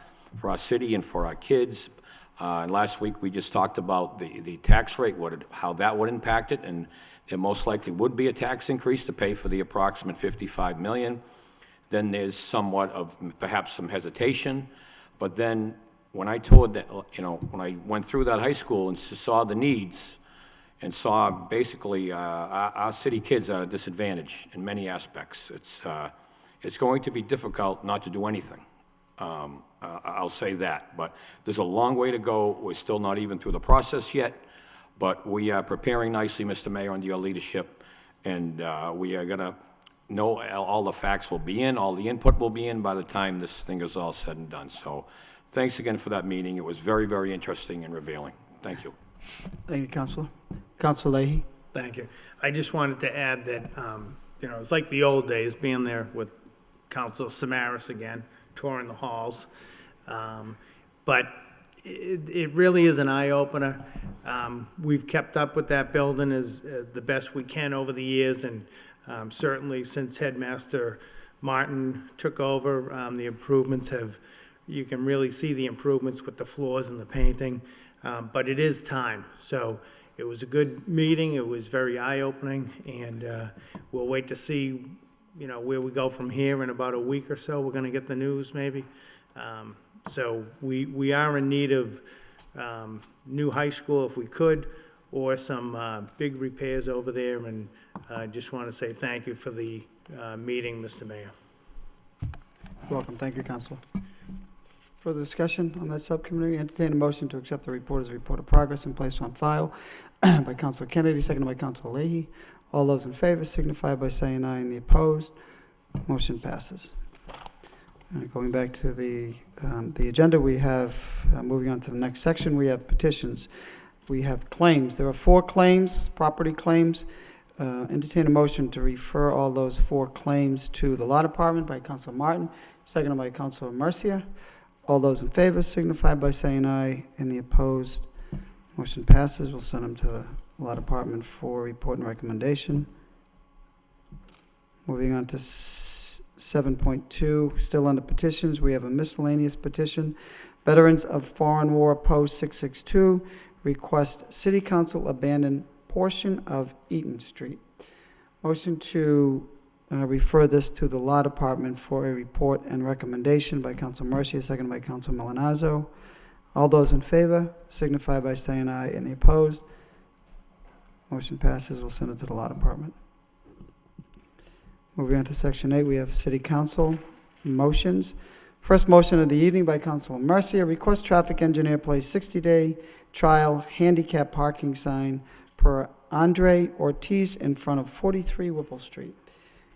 our city and for our kids. And last week, we just talked about the tax rate, how that would impact it, and there most likely would be a tax increase to pay for the approximate $55 million. Then there's somewhat of perhaps some hesitation, but then when I toured that, when I went through that high school and saw the needs and saw basically our city kids at a disadvantage in many aspects, it's going to be difficult not to do anything. I'll say that, but there's a long way to go. We're still not even through the process yet, but we are preparing nicely, Mr. Mayor, under your leadership, and we are going to know all the facts will be in, all the input will be in by the time this thing is all said and done. So thanks again for that meeting. It was very, very interesting and revealing. Thank you. Thank you, Councilor. Councilor Leahy? Thank you. I just wanted to add that, it's like the old days, being there with Councilor Samaras again, touring the halls. But it really is an eye-opener. We've kept up with that building as the best we can over the years, and certainly since Headmaster Martin took over, the improvements you can really see the improvements with the floors and the painting, but it is time. So it was a good meeting. It was very eye-opening, and we'll wait to see, where we go from here in about a week or so. We're going to get the news maybe. So we are in need of new high school if we could, or some big repairs over there, and I just want to say thank you for the meeting, Mr. Mayor. Welcome. Thank you, Councilor. Further discussion on that subcommittee? Entertain a motion to accept the report as a report of progress and placed on file by Councilor Kennedy, seconded by Councilor Leahy. All those in favor signify by saying aye, and the opposed, motion passes. Going back to the agenda, we have, moving on to the next section, we have petitions. We have claims. There are 4 claims, property claims. Entertain a motion to refer all those 4 claims to the Law Department by Councilor Martin, seconded by Councilor Mercia. All those in favor signify by saying aye, and the opposed, motion passes. We'll send them to the Law Department for report and recommendation. Moving on to 7.2, still under petitions, we have a miscellaneous petition. Veterans of Foreign War Post 662 request City Council abandon portion of Eaton Street. Motion to refer this to the Law Department for a report and recommendation by Council Mercia, seconded by Council Milanazzo. All those in favor signify by saying aye, and the opposed, motion passes. We'll send it to the Law Department. Moving on to Section 8, we have City Council motions. First motion of the evening by Councilor Mercia, request traffic engineer place 60-day trial handicap parking sign per Andre Ortiz in front of 43 Whipple Street.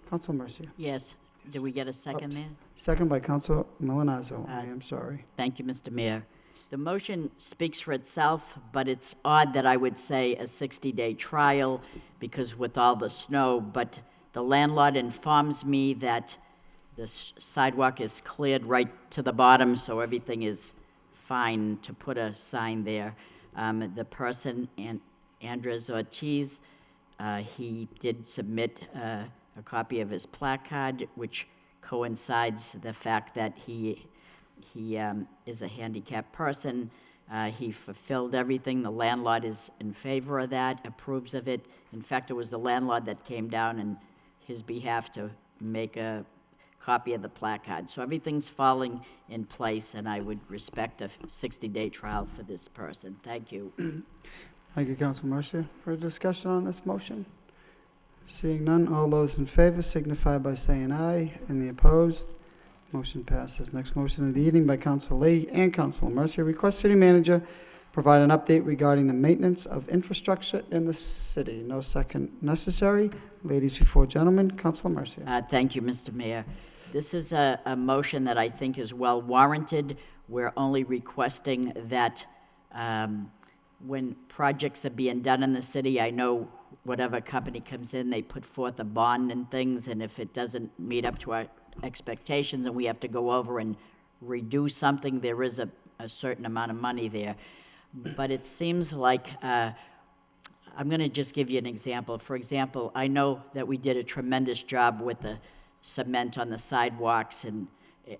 Council Mercia. Yes. Did we get a second there? Second by Council Milonazo. I am sorry. Thank you, Mr. Mayor. The motion speaks for itself, but it's odd that I would say a 60-day trial because with all the snow, but the landlord informs me that the sidewalk is cleared right to the bottom, so everything is fine to put a sign there. The person, Andres Ortiz, he did submit a copy of his placard, which coincides the fact that he is a handicapped person. He fulfilled everything. The landlord is in favor of that, approves of it. In fact, it was the landlord that came down on his behalf to make a copy of the placard. So everything's falling in place, and I would respect a 60-day trial for this person. Thank you. Thank you, Council Mercia. For a discussion on this motion? Seeing none, all those in favor signify by saying aye, and the opposed, motion passes. Next motion of the evening by Council Lee and Council Mercia. Request City Manager provide an update regarding the maintenance of infrastructure in the city. No second necessary. Ladies before gentlemen, Council Mercia. Thank you, Mr. Mayor. This is a motion that I think is well warranted. We're only requesting that when projects are being done in the city, I know whatever company comes in, they put forth a bond and things, and if it doesn't meet up to our expectations and we have to go over and redo something, there is a certain amount of money there. But it seems like, I'm going to just give you an example. For example, I know that we did a tremendous job with the cement on the sidewalks and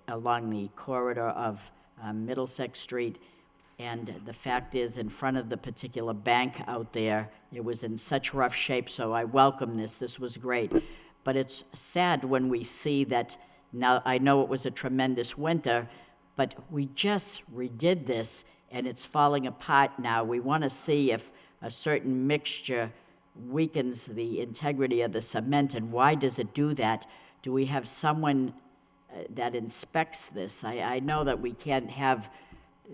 along the corridor of Middlesex Street. And the fact is, in front of the particular bank out there, it was in such rough shape, so I welcome this. This was great. But it's sad when we see that, now I know it was a tremendous winter, but we just redid this, and it's falling apart now. We want to see if a certain mixture weakens the integrity of the cement, and why does it do that? Do we have someone that inspects this? I know that we can't have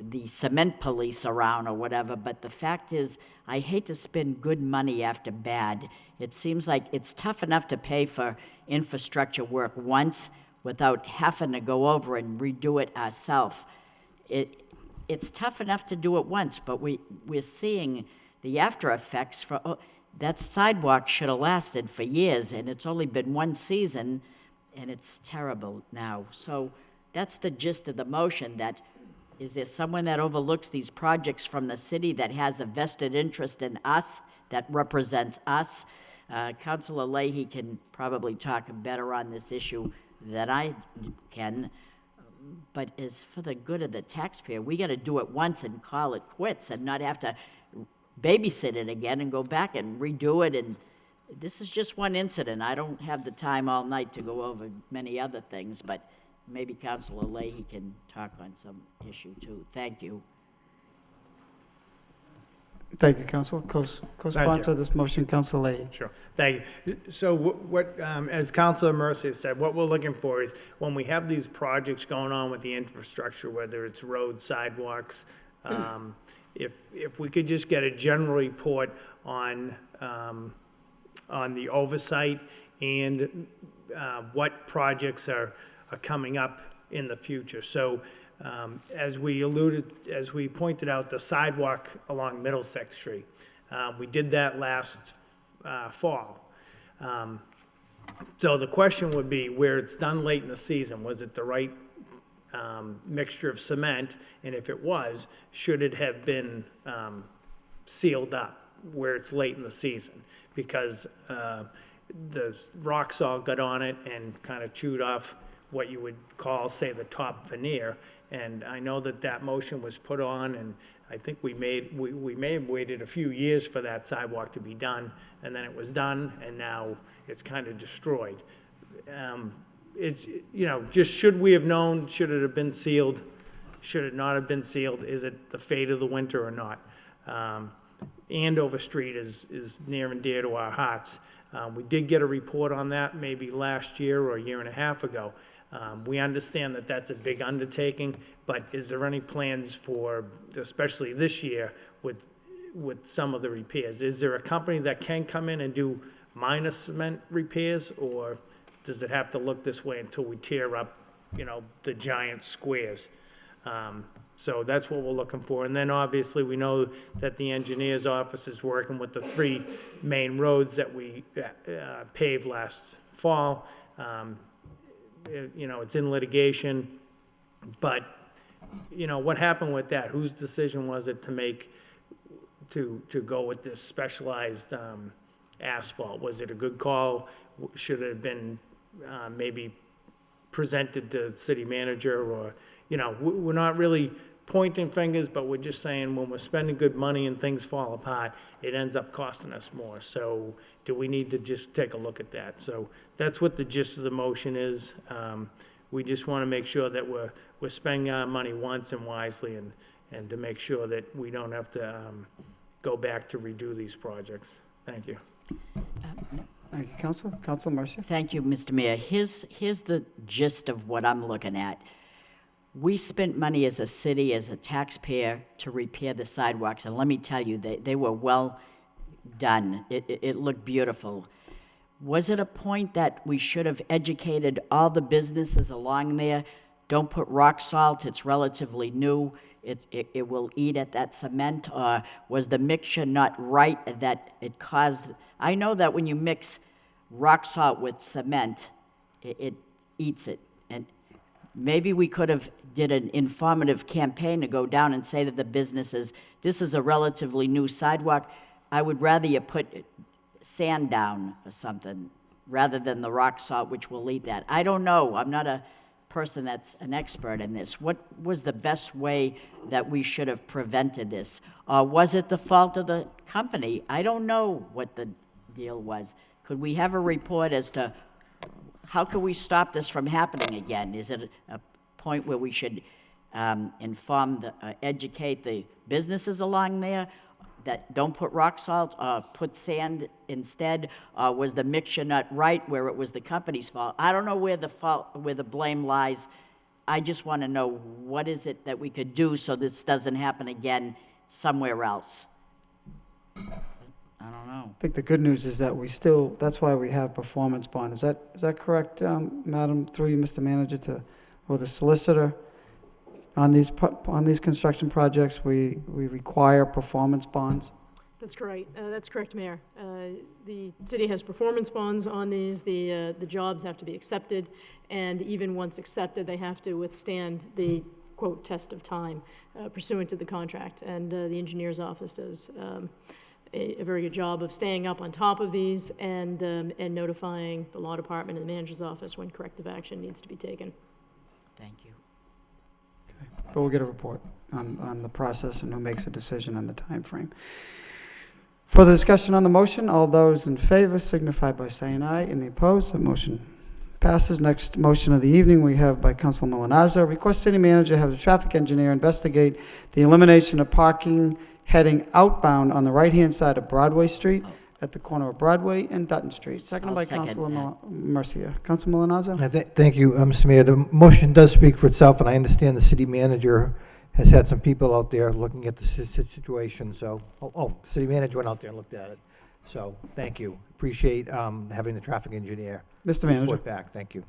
the cement police around or whatever, but the fact is, I hate to spend good money after bad. It seems like it's tough enough to pay for infrastructure work once without having to go over and redo it ourselves. It's tough enough to do it once, but we're seeing the after effects for, that sidewalk should have lasted for years, and it's only been one season, and it's terrible now. So that's the gist of the motion, that is there someone that overlooks these projects from the city that has a vested interest in us, that represents us? Councilor Leahy can probably talk better on this issue than I can, but as for the good of the taxpayer, we got to do it once and call it quits and not have to babysit it again and go back and redo it. And this is just one incident. I don't have the time all night to go over many other things, but maybe Councilor Leahy can talk on some issue too. Thank you. Thank you, Council. Co-sponsor this motion, Council Leahy. Sure, thank you. So what as Councilor Mercia said, what we're looking for is when we have these projects going on with the infrastructure, whether it's roads, sidewalks, if we could just get a general report on the oversight and what projects are coming up in the future. So as we pointed out, the sidewalk along Middlesex Street, we did that last fall. So the question would be, where it's done late in the season, was it the right mixture of cement? And if it was, should it have been sealed up where it's late in the season? Because the rocks all got on it and kind of chewed off what you would call, say, the top veneer. And I know that motion was put on, and I think we may have waited a few years for that sidewalk to be done, and then it was done, and now it's kind of destroyed. It's, just should we have known, should it have been sealed, should it not have been sealed, is it the fate of the winter or not? Andover Street is near and dear to our hearts. We did get a report on that maybe last year or a year and a half ago. We understand that that's a big undertaking, but is there any plans for, especially this year, with with some of the repairs. Is there a company that can come in and do minor cement repairs, or does it have to look this way until we tear up, the giant squares? So that's what we're looking for. And then obviously, we know that the engineer's office is working with the 3 main roads that we paved last fall. It's in litigation, but, what happened with that? Whose decision was it to go with this specialized asphalt? Was it a good call? Should it have been maybe presented to the city manager? Or, we're not really pointing fingers, but we're just saying when we're spending good money and things fall apart, it ends up costing us more. So do we need to just take a look at that? So that's what the gist of the motion is. We just want to make sure that we're spending our money once and wisely, and to make sure that we don't have to go back to redo these projects. Thank you. Thank you, Council. Council Mercia. Thank you, Mr. Mayor. Here's the gist of what I'm looking at. We spent money as a city, as a taxpayer, to repair the sidewalks, and let me tell you, they were well done. It looked beautiful. Was it a point that we should have educated all the businesses along there? Don't put rock salt, it's relatively new, it will eat at that cement, or was the mixture not right that it caused? I know that when you mix rock salt with cement, it eats it. And maybe we could have did an informative campaign to go down and say to the businesses, this is a relatively new sidewalk. I would rather you put sand down or something rather than the rock salt, which will eat that. I don't know. I'm not a person that's an expert in this. What was the best way that we should have prevented this? Or was it the fault of the company? I don't know what the deal was. Could we have a report as to how can we stop this from happening again? Is it a point where we should educate the businesses along there that don't put rock salt, put sand instead? Was the mixture not right where it was the company's fault? I don't know where the blame lies. I just want to know what is it that we could do so this doesn't happen again somewhere else. I don't know. I think the good news is that that's why we have performance bond. Is that correct, Madam, through you, Mr. Manager, or the solicitor? On these construction projects, we require performance bonds? That's correct. That's correct, Mayor. The city has performance bonds on these. The jobs have to be accepted, and even once accepted, they have to withstand the, quote, test of time pursuant to the contract. And the engineer's office does a very good job of staying up on top of these and notifying the law department and the manager's office when corrective action needs to be taken. Thank you. But we'll get a report on the process and who makes a decision on the time frame. Further discussion on the motion? All those in favor signify by saying aye. And the opposed, the motion passes. Next motion of the evening we have by Councilor Milonazo. Request city manager have the traffic engineer investigate the elimination of parking heading outbound on the right-hand side of Broadway Street at the corner of Broadway and Dutton Street. Seconded by Councilor Mercia. Councilor Milonazo? Thank you, Mr. Mayor. The motion does speak for itself, and I understand the city manager has had some people out there looking at the situation, so, the city manager went out there and looked at it. So, thank you. Appreciate having the traffic engineer Mr. Manager. report back. Thank you.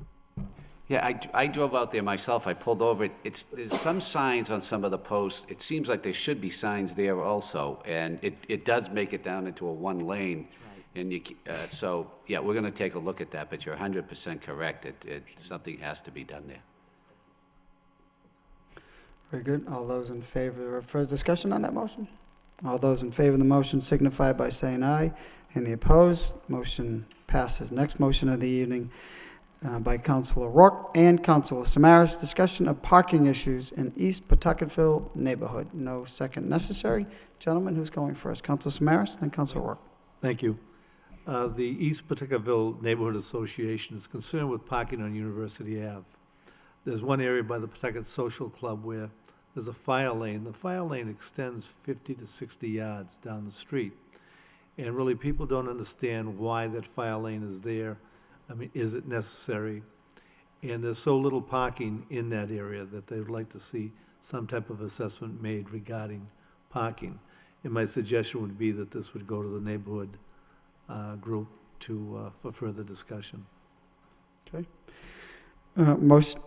Yeah, I drove out there myself. I pulled over. There's some signs on some of the posts. It seems like there should be signs there also, and it does make it down into a one lane. And so, yeah, we're going to take a look at that, but you're 100% correct. Something has to be done there. Very good. All those in favor of further discussion on that motion? All those in favor of the motion signify by saying aye. And the opposed, motion passes. Next motion of the evening by Councilor Rourke and Councilor Samaras, discussion of parking issues in East Pawtucketville neighborhood. No second necessary. Gentlemen, who's going first? Councilor Samaras, then Councilor Rourke. Thank you. The East Pawtucketville Neighborhood Association is concerned with parking on University Ave. There's one area by the Pawtucket Social Club where there's a fire lane. The fire lane extends 50 to 60 yards down the street. And really, people don't understand why that fire lane is there. I mean, is it necessary? And there's so little parking in that area that they would like to see some type of assessment made regarding parking. And my suggestion would be that this would go to the neighborhood group for further discussion. Okay. Motion,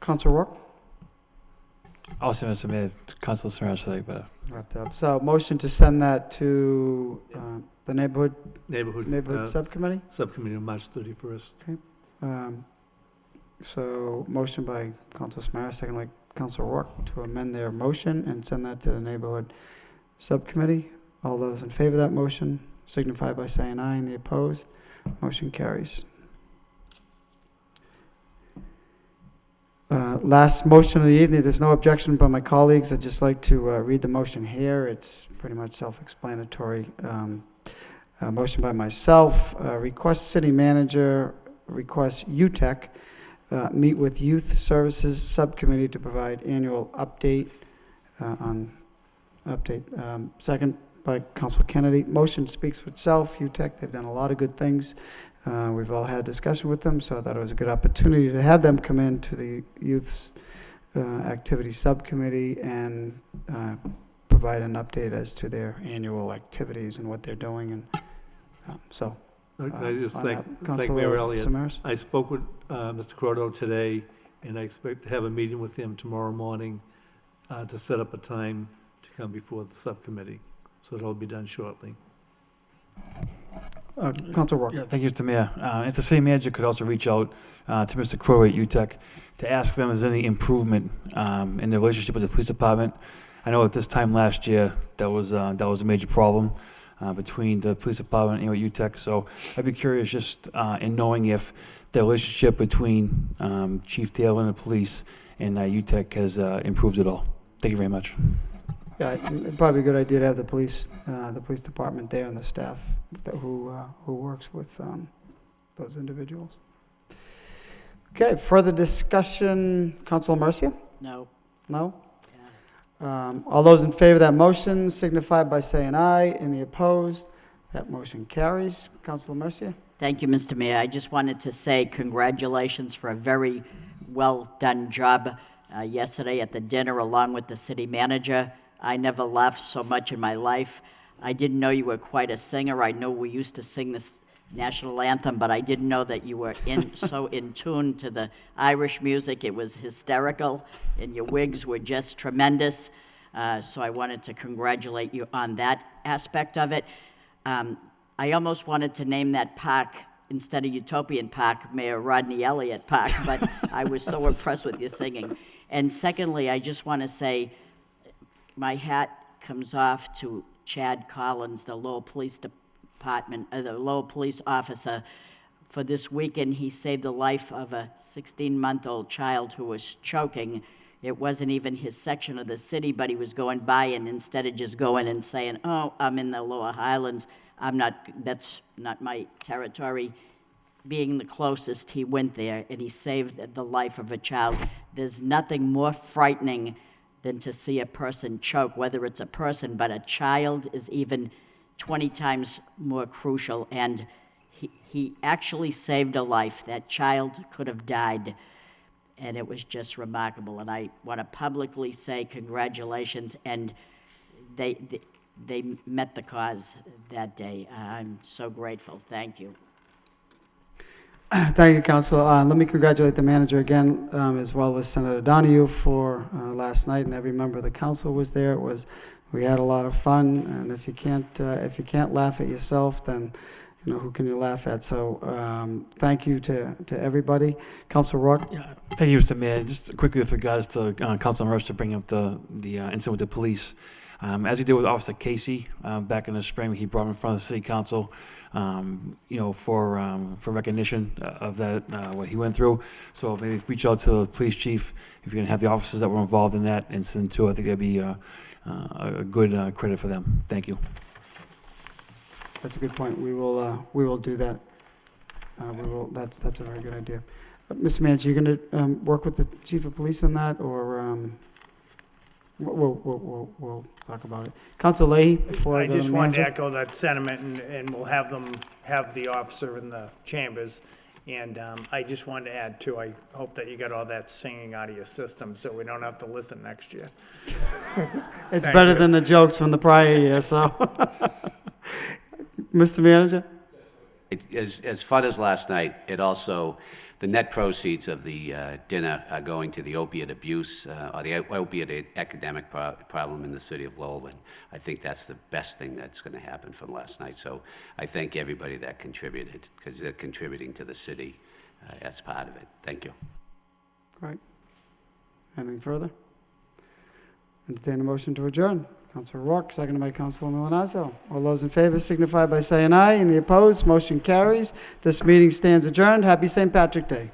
Council Rourke? I'll send Mr. Mayor, Council Samaras today, but Wrap that up. So motion to send that to the neighborhood Neighborhood subcommittee? Subcommittee on March 31st. So motion by Council Samaras, second by Council Rourke to amend their motion and send that to the neighborhood subcommittee. All those in favor of that motion signify by saying aye, and the opposed, motion carries. Last motion of the evening, there's no objection by my colleagues. I'd just like to read the motion here. It's pretty much self-explanatory. Motion by myself, request city manager, request UTEC, meet with Youth Services Subcommittee to provide annual update second by Council Kennedy. Motion speaks for itself. UTEC, they've done a lot of good things. We've all had discussion with them, so I thought it was a good opportunity to have them come in to the Youth Activity Subcommittee and provide an update as to their annual activities and what they're doing. And so, I just on thank that, Councilor Mayor Elliott. Samaras? I spoke with Mr. Croto today, and I expect to have a meeting with him tomorrow morning to set up a time to come before the subcommittee. So it'll be done shortly. Council Rourke. yeah, thank you, Mr. Mayor. If the city manager could also reach out to Mr. Crowe at UTEC to ask them if there's any improvement in the relationship with the police department. I know at this time last year that was a major problem between the police department and UTEC. So I'd be curious just in knowing if the relationship between Chief Taylor and the police and UTEC has improved at all. Thank you very much. Yeah, it'd probably be a good idea to have the police department there and the staff who works with those individuals. Okay, further discussion, Councilor Mercia? No. No? All those in favor of that motion signify by saying aye. Any opposed? That motion carries. Councilor Mercia? Thank you, Mr. Mayor. I just wanted to say congratulations for a very well-done job yesterday at the dinner along with the city manager. I never laughed so much in my life. I didn't know you were quite a singer. I know we used to sing this national anthem, but I didn't know that you were so in tune to the Irish music. It was hysterical, and your wigs were just tremendous. So I wanted to congratulate you on that aspect of it. I almost wanted to name that park, instead of Utopian Park, Mayor Rodney Elliott Park, but I was so impressed with your singing. And secondly, I just want to say my hat comes off to Chad Collins, the Lowell Police Department, the Lowell Police Officer. For this weekend, he saved the life of a 16-month-old child who was choking. It wasn't even his section of the city, but he was going by, and instead of just going and saying, oh, I'm in the Lower Highlands, that's not my territory. Being the closest, he went there, and he saved the life of a child. There's nothing more frightening than to see a person choke, whether it's a person, but a child is even 20 times more crucial, and he actually saved a life. That child could have died, and it was just remarkable. And I want to publicly say congratulations, and they met the cause that day. I'm so grateful. Thank you. Thank you, Council. Let me congratulate the manager again, as well as Senator Donahue for last night, and every member of the council was there. We had a lot of fun, and if you can't laugh at yourself, then who can you laugh at? So thank you to everybody. Councilor Rourke. Yeah, thank you, Mr. Mayor. Just quickly with regards to Councilor Mercer to bring up the incident with the police. As we did with Officer Casey back in the spring, he brought him in front of the city council, for recognition of that, what he went through. So maybe reach out to the police chief if you can have the officers that were involved in that incident too. I think that'd be a good credit for them. Thank you. That's a good point. We will do that. That's a very good idea. Mr. Manager, you're going to work with the chief of police on that, or we'll talk about it. Councilor Leahy, before I go to the just wanted to manager. echo that sentiment, and we'll have the officer in the chambers, And I just wanted to add too, I hope that you got all that singing out of your system so we don't have to listen next year. It's Thank better you. than the jokes from the prior year, so. Mr. Manager? As fun as last night, it also, the net proceeds of the dinner are going to the opiate abuse, or the opiate epidemic problem in the city of Lowell, and I think that's the best thing that's going to happen from last night. So I thank everybody that contributed, because they're contributing to the city as part of it. Thank you. Great. Anything further? Entertain a motion to adjourn. Councilor Rourke, seconded by Councilor Milonazo. All those in favor signify by saying aye, and the opposed, motion carries. This meeting stands adjourned. Happy St. Patrick Day.